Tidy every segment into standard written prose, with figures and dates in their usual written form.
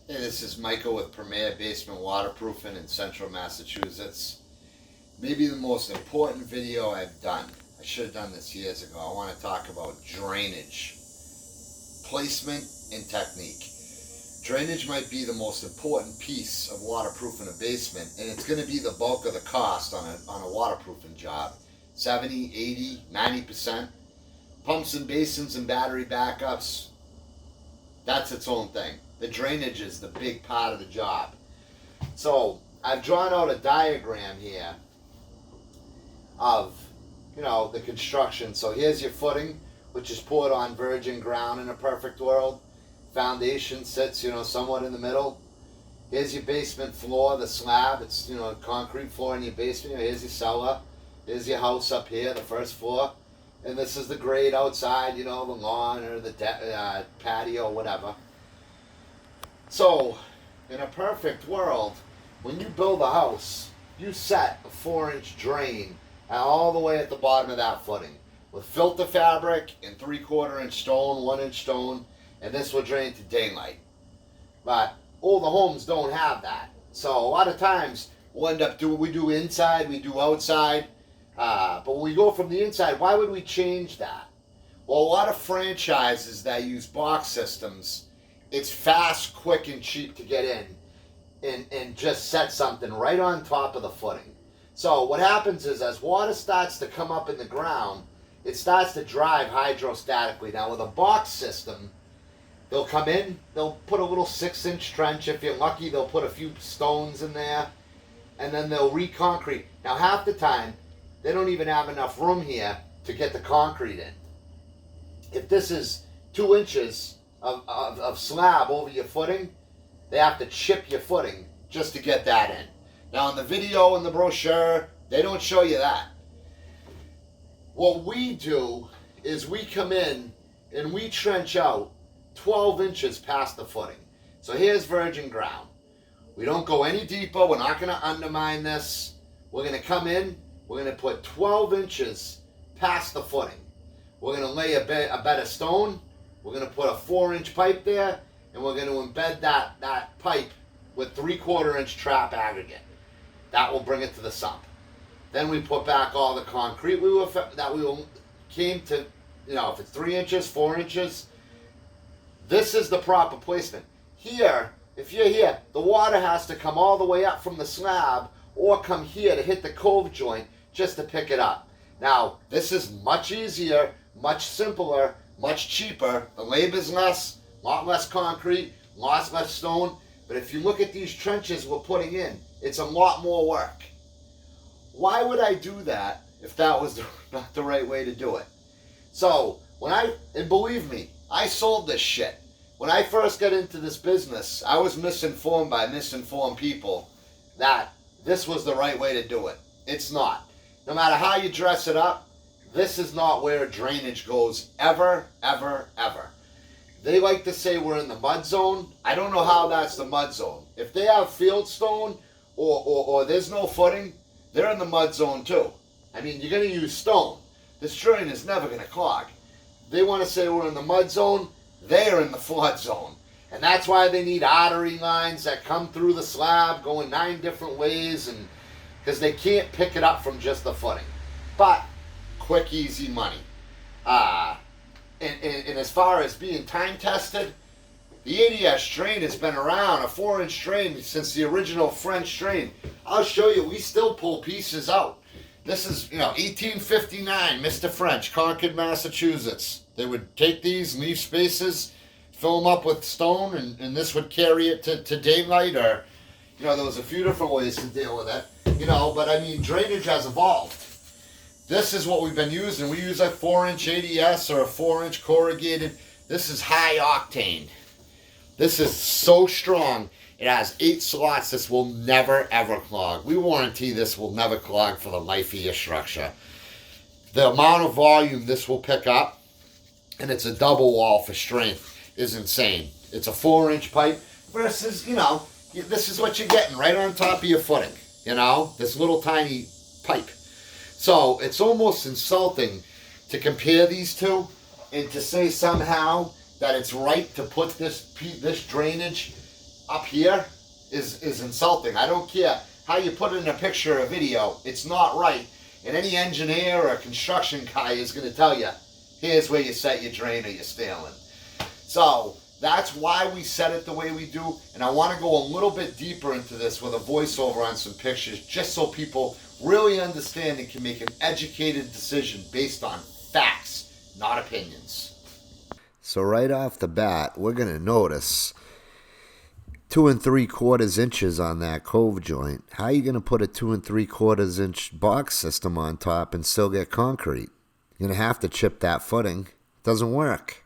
Hey, this is Michael with Premier Basement Waterproofing in Central Massachusetts. Maybe the most important video I've done. I should have done this years ago. I want to talk about drainage, placement, and technique. Drainage might be the most important piece of waterproofing a basement, and it's going to be the bulk of the cost on a waterproofing job. 70, 80, 90%. Pumps and basins and battery backups, that's its own thing. The drainage is the big part of the job. So I've drawn out a diagram here of, the construction. So here's your footing, which is poured on virgin ground in a perfect world. Foundation sits, somewhat in the middle. Here's your basement floor, the slab. It's, concrete floor in your basement. Here's your cellar. Here's your house up here, the first floor. And this is the grade outside, the lawn or the patio, whatever. So, in a perfect world, when you build a house, you set a 4-inch drain all the way at the bottom of that footing with filter fabric and 3/4-inch stone, 1-inch stone, and this will drain to daylight. But all the homes don't have that. So a lot of times we'll end up we do inside, we do outside. But when we go from the inside, why would we change that? Well, a lot of franchises that use box systems, it's fast, quick, and cheap to get in and just set something right on top of the footing. So what happens is as water starts to come up in the ground, it starts to drive hydrostatically. Now with a box system, they'll come in, they'll put a little 6-inch trench. If you're lucky, they'll put a few stones in there, and then they'll re-concrete. Now half the time, they don't even have enough room here to get the concrete in. If this is 2 inches of slab over your footing, they have to chip your footing just to get that in. Now in the video and the brochure, they don't show you that. What we do is we come in and we trench out 12 inches past the footing. So here's virgin ground. We don't go any deeper. We're not going to undermine this. We're going to come in. We're going to put 12 inches past the footing. We're going to lay a bed of stone. We're going to put a 4-inch pipe there, and we're going to embed that pipe with 3/4-inch trap aggregate. That will bring it to the sump. Then we put back all the concrete came to, if it's 3 inches, 4 inches. This is the proper placement. Here, if you're here, the water has to come all the way up from the slab or come here to hit the cove joint just to pick it up. Now, this is much easier, much simpler, much cheaper. The labor's less, a lot less concrete, lot less stone. But if you look at these trenches we're putting in, it's a lot more work. Why would I do that if that was not the right way to do it? So, and believe me, I sold this shit. When I first got into this business, I was misinformed by misinformed people that this was the right way to do it. It's not. No matter how you dress it up, this is not where drainage goes ever, ever, ever. They like to say we're in the mud zone. I don't know how that's the mud zone. If they have field stone or there's no footing, they're in the mud zone too. I mean, you're going to use stone. This drain is never going to clog. They want to say we're in the mud zone. They are in the flood zone. And that's why they need artery lines that come through the slab going 9 different ways, and because they can't pick it up from just the footing. But quick, easy money. And as far as being time tested, the ADS drain has been around, a 4-inch drain, since the original French drain. I'll show you, we still pull pieces out. This is, 1859, Mr. French, Concord, Massachusetts. They would take these, leave spaces, fill them up with stone, and this would carry it to daylight, or, there was a few different ways to deal with it, but I mean, drainage has evolved. This is what we've been using. We use a 4-inch ADS or a 4-inch corrugated. This is high octane. This is so strong. It has 8 slots. This will never, ever clog. We warranty this will never clog for the life of your structure. The amount of volume this will pick up, and it's a double wall for strength, is insane. It's a 4-inch pipe versus, this is what you're getting right on top of your footing, this little tiny pipe. So it's almost insulting to compare these two and to say somehow that it's right to put this drainage up here is insulting. I don't care how you put it in a picture or video. It's not right. And any engineer or construction guy is going to tell you, here's where you set your drain or you're stealing. So that's why we set it the way we do. And I want to go a little bit deeper into this with a voiceover on some pictures, just so people really understand and can make an educated decision based on facts, not opinions. So right off the bat, we're going to notice 2 3/4 inches on that cove joint. How are you going to put a 2 3/4 inch box system on top and still get concrete? You're going to have to chip that footing. Doesn't work.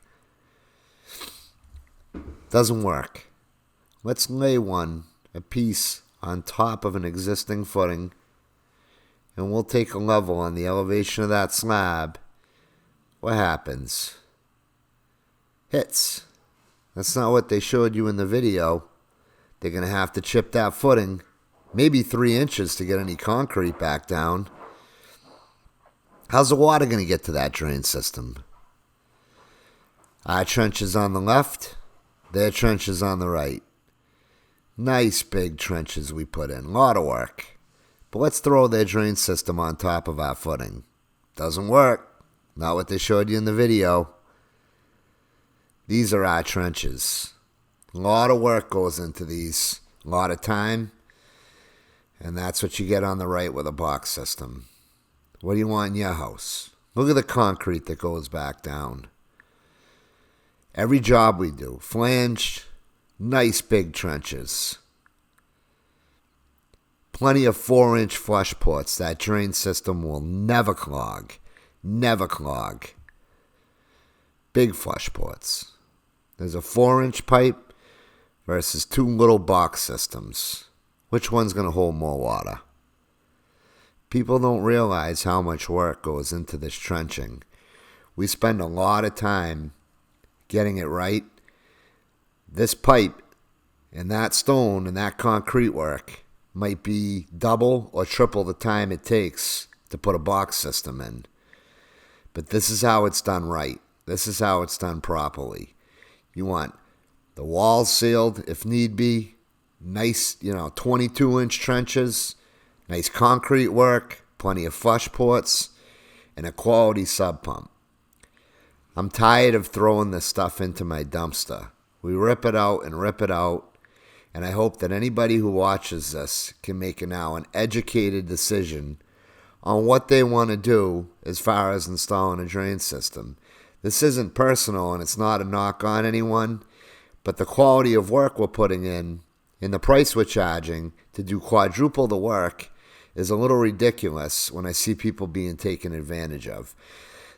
Doesn't work. Let's lay a piece on top of an existing footing, and we'll take a level on the elevation of that slab. What happens? Hits. That's not what they showed you in the video. They're going to have to chip that footing, maybe 3 inches to get any concrete back down. How's the water going to get to that drain system? Our trench is on the left, their trench is on the right. Nice big trenches we put in, a lot of work. But let's throw their drain system on top of our footing. Doesn't work. Not what they showed you in the video. These are our trenches. A lot of work goes into these, a lot of time, and that's what you get on the right with a box system. What do you want in your house? Look at the concrete that goes back down. Every job we do, flanged, nice big trenches. Plenty of 4-inch flush ports. That drain system will never clog. Never clog. Big flush ports. There's a 4-inch pipe versus 2 little box systems. Which one's going to hold more water? People don't realize how much work goes into this trenching. We spend a lot of time getting it right. This pipe and that stone and that concrete work might be double or triple the time it takes to put a box system in. But this is how it's done right. This is how it's done properly. You want the walls sealed if need be, nice, 22-inch trenches, nice concrete work, plenty of flush ports, and a quality sub pump. I'm tired of throwing this stuff into my dumpster. We rip it out, and I hope that anybody who watches this can make now an educated decision on what they want to do as far as installing a drain system. This isn't personal, and it's not a knock on anyone, but the quality of work we're putting in and the price we're charging to do quadruple the work is a little ridiculous when I see people being taken advantage of.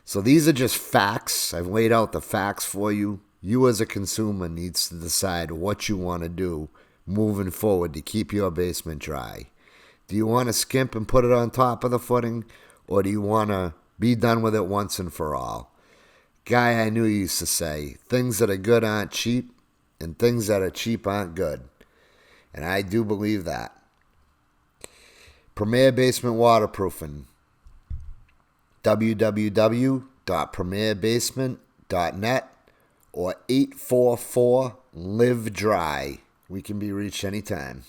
So these are just facts. I've laid out the facts for you. You as a consumer needs to decide what you want to do moving forward to keep your basement dry. Do you want to skimp and put it on top of the footing, or do you want to be done with it once and for all? Guy I knew used to say, things that are good aren't cheap, and things that are cheap aren't good. And I do believe that. Premier Basement Waterproofing. www.premierbasement.net or 844-LIVE-DRY. We can be reached anytime.